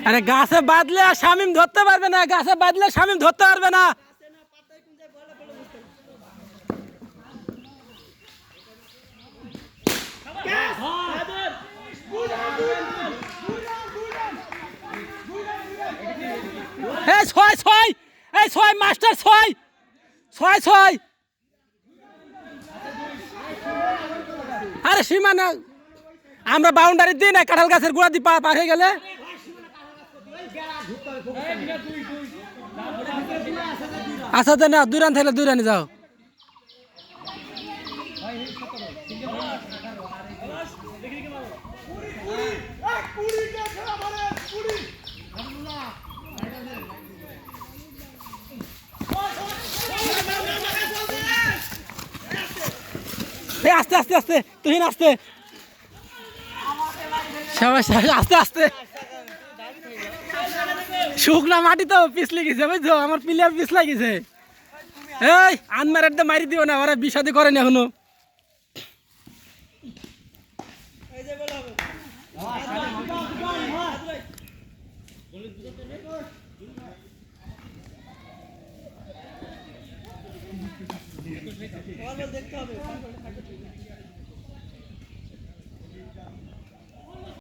আরে গাছে বাঁধলে শামিম ধরতে পারবে না, গাছে বাঁধলে শামিম ধরতে পারবে না। এই ছয় ছয়, এই ছয় মাস্টার, ছয় ছয় ছয়। আরে সীমানা আমরা বাউন্ডারি দিই না, কাঁঠাল গাছের গোড়া দিয়ে পার হয়ে গেলে আচ্ছা তো না, 2 রান থাকলে 2 রানে যাও। আস্তে আস্তে আস্তে, তুই আস্তে সবাই আস্তে আস্তে। শুকনা মাটি তো পিছলে গেছে বুঝছো, আমার প্লেয়ার পিছলা গেছে। এই আনমারের মারি দিও না, ওরা বিষাদে করেনি এখনো। দেখতে হবে।